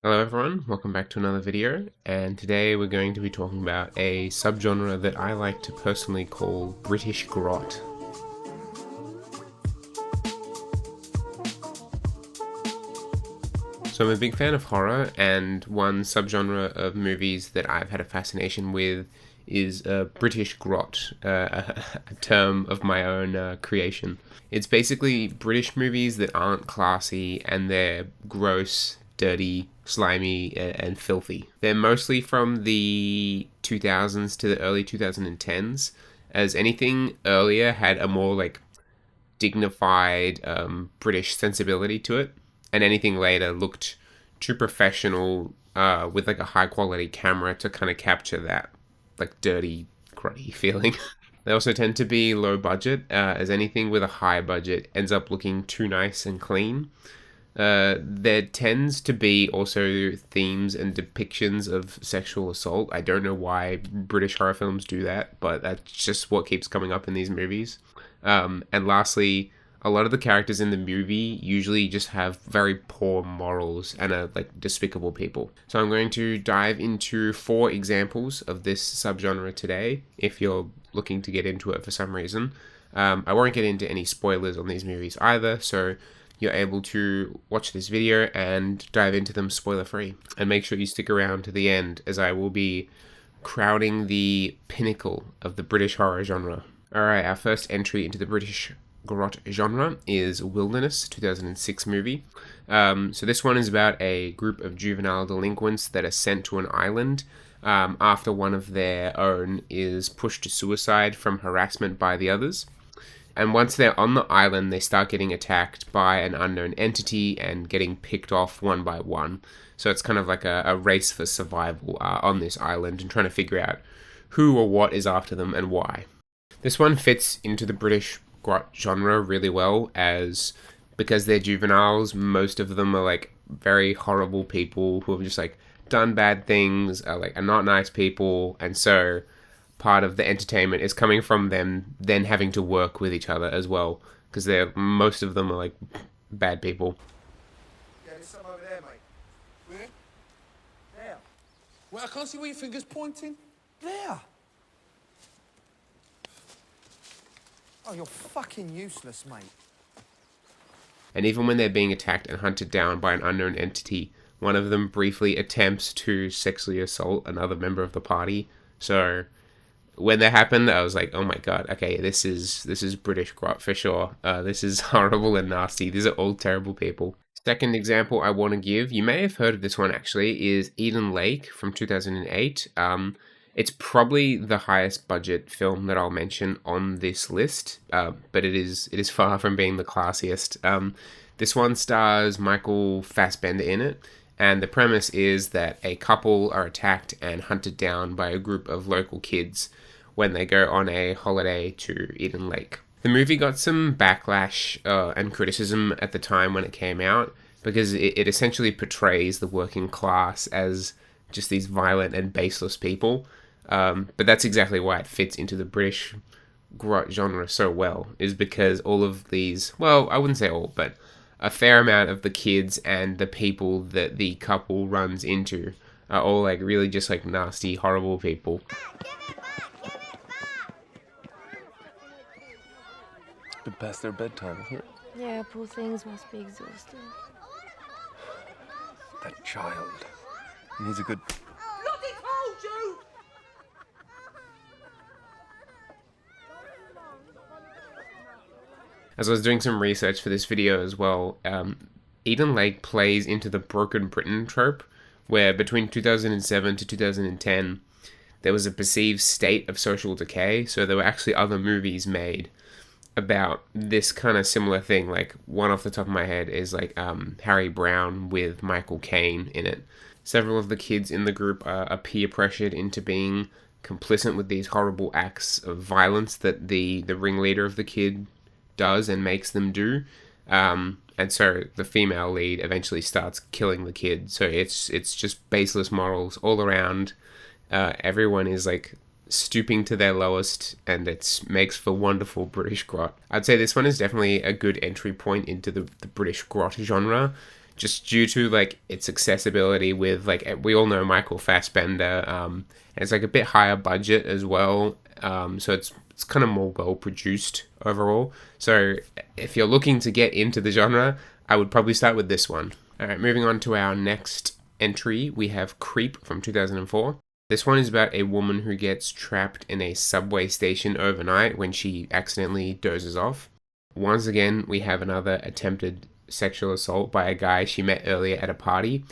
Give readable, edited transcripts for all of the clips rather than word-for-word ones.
Hello everyone, welcome back to another video, and today we're going to be talking about a subgenre that I like to personally call British Grot. So I'm a big fan of horror, and one subgenre of movies that I've had a fascination with is British Grot, a term of my own creation. It's basically British movies that aren't classy and they're gross, dirty, slimy, and filthy. They're mostly from the 2000s to the early 2010s, as anything earlier had a more dignified British sensibility to it, and anything later looked too professional with a high quality camera to kind of capture that dirty, grotty feeling. They also tend to be low budget, as anything with a high budget ends up looking too nice and clean. There tends to be also themes and depictions of sexual assault. I don't know why British horror films do that, but that's just what keeps coming up in these movies. And lastly, a lot of the characters in the movie usually just have very poor morals and are despicable people. So I'm going to dive into 4 examples of this subgenre today, if you're looking to get into it for some reason. I won't get into any spoilers on these movies either, so you're able to watch this video and dive into them spoiler free. And make sure you stick around to the end, as I will be crowning the pinnacle of the British horror genre. Alright, our first entry into the British Grot genre is Wilderness, 2006 movie. So this one is about a group of juvenile delinquents that are sent to an island after one of their own is pushed to suicide from harassment by the others. And once they're on the island, they start getting attacked by an unknown entity and getting picked off one by one. So it's kind of like a race for survival on this island and trying to figure out who or what is after them and why. This one fits into the British Grot genre really well, as because they're juveniles, most of them are very horrible people who have just done bad things, are not nice people, and so part of the entertainment is coming from them then having to work with each other as well, because most of them are bad people. Yeah, there's some over there, mate. Where? There. Well, I can't see where your finger's pointing. There. Oh, you're fucking useless, mate. And even when they're being attacked and hunted down by an unknown entity, one of them briefly attempts to sexually assault another member of the party. So when that happened, I was like, oh my god, okay, this is British Grot for sure. This is horrible and nasty. These are all terrible people. Second example I want to give, you may have heard of this one actually, is Eden Lake from 2008. It's probably the highest budget film that I'll mention on this list, but it is far from being the classiest. This one stars Michael Fassbender in it, and the premise is that a couple are attacked and hunted down by a group of local kids when they go on a holiday to Eden Lake. The movie got some backlash and criticism at the time when it came out, because it essentially portrays the working class as just these violent and baseless people. But that's exactly why it fits into the British Grot genre so well, is because all of these, well, I wouldn't say all, but a fair amount of the kids and the people that the couple runs into are all really just nasty, horrible people. Been past their bedtime, isn't it? Yeah, poor things must be exhausted. That child. He needs a good... Bloody told you! As I was doing some research for this video as well, Eden Lake plays into the broken Britain trope, where between 2007 to 2010, there was a perceived state of social decay, so there were actually other movies made about this kind of similar thing. One off the top of my head is Harry Brown with Michael Caine in it. Several of the kids in the group are peer pressured into being complicit with these horrible acts of violence that the ringleader of the kid does and makes them do. And so the female lead eventually starts killing the kid. So it's just baseless morals all around. Everyone is stooping to their lowest, and it makes for wonderful British Grot. I'd say this one is definitely a good entry point into the British Grot genre, just due to like its accessibility with like we all know Michael Fassbender, and it's like a bit higher budget as well, so it's kind of more well produced overall. So if you're looking to get into the genre, I would probably start with this one. All right, moving on to our next entry, we have Creep from 2004. This one is about a woman who gets trapped in a subway station overnight when she accidentally dozes off. Once again, we have another attempted sexual assault by a guy she met earlier at a party.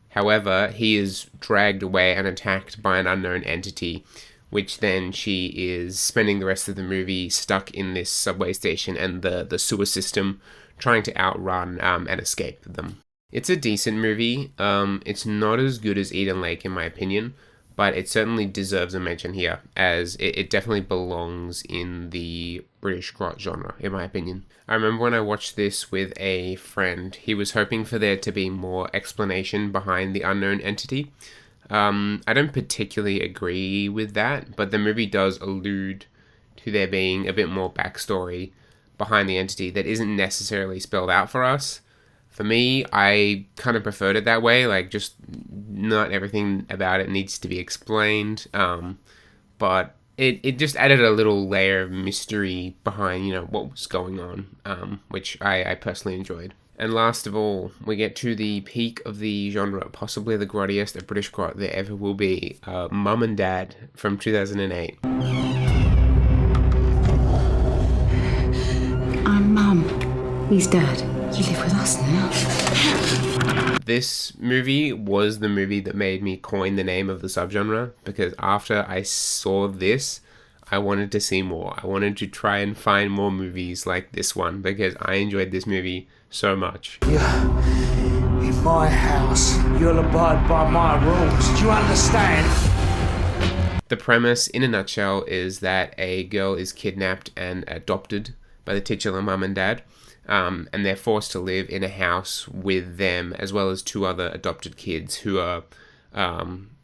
However, he is dragged away and attacked by an unknown entity, which then she is spending the rest of the movie stuck in this subway station and the sewer system, trying to outrun and escape them. It's a decent movie. It's not as good as Eden Lake in my opinion, but it certainly deserves a mention here, as it definitely belongs in the British Grot genre, in my opinion. I remember when I watched this with a friend, he was hoping for there to be more explanation behind the unknown entity. I don't particularly agree with that, but the movie does allude to there being a bit more backstory behind the entity that isn't necessarily spelled out for us. For me, I kind of preferred it that way, like just not everything about it needs to be explained, but it just added a little layer of mystery behind, you know, what was going on, which I personally enjoyed. And last of all, we get to the peak of the genre, possibly the grottiest of British Grot there ever will be, Mum and Dad from 2008. I'm Mum. He's Dad. You live with us now. This movie was the movie that made me coin the name of the subgenre, because after I saw this, I wanted to see more. I wanted to try and find more movies like this one, because I enjoyed this movie so much. In my house, you'll abide by my rules. Do you understand? The premise, in a nutshell, is that a girl is kidnapped and adopted by the titular mum and dad, and they're forced to live in a house with them, as well as two other adopted kids who are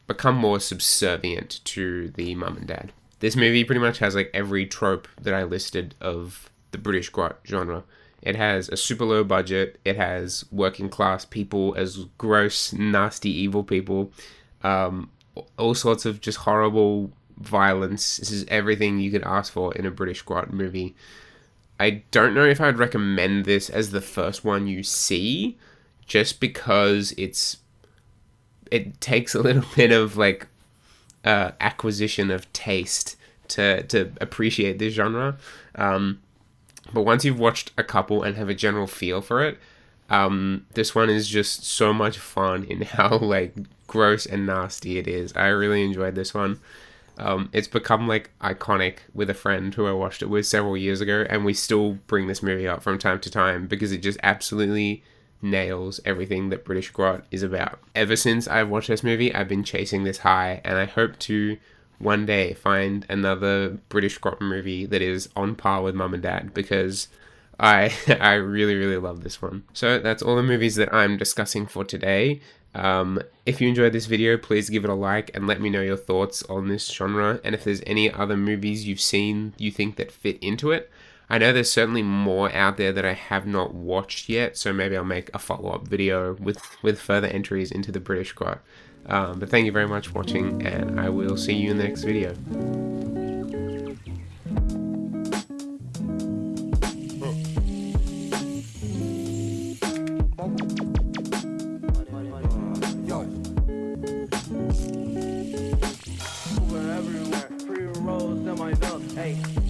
become more subservient to the mum and dad. This movie pretty much has like every trope that I listed of the British Grot genre. It has a super low budget, it has working class people as gross, nasty, evil people, all sorts of just horrible violence. This is everything you could ask for in a British Grot movie. I don't know if I'd recommend this as the first one you see, just because it takes a little bit of like acquisition of taste to appreciate this genre. But once you've watched a couple and have a general feel for it, this one is just so much fun in how like gross and nasty it is. I really enjoyed this one. It's become like iconic with a friend who I watched it with several years ago, and we still bring this movie up from time to time because it just absolutely nails everything that British Grot is about. Ever since I've watched this movie, I've been chasing this high, and I hope to one day find another British Grot movie that is on par with Mum and Dad, because I really, really love this one. So that's all the movies that I'm discussing for today. If you enjoyed this video, please give it a like and let me know your thoughts on this genre, and if there's any other movies you've seen you think that fit into it. I know there's certainly more out there that I have not watched yet, so maybe I'll make a follow-up video with further entries into the British Grot. But thank you very much for watching, and I will see you in the next video. Everywhere, free rolls in my milk. Hey.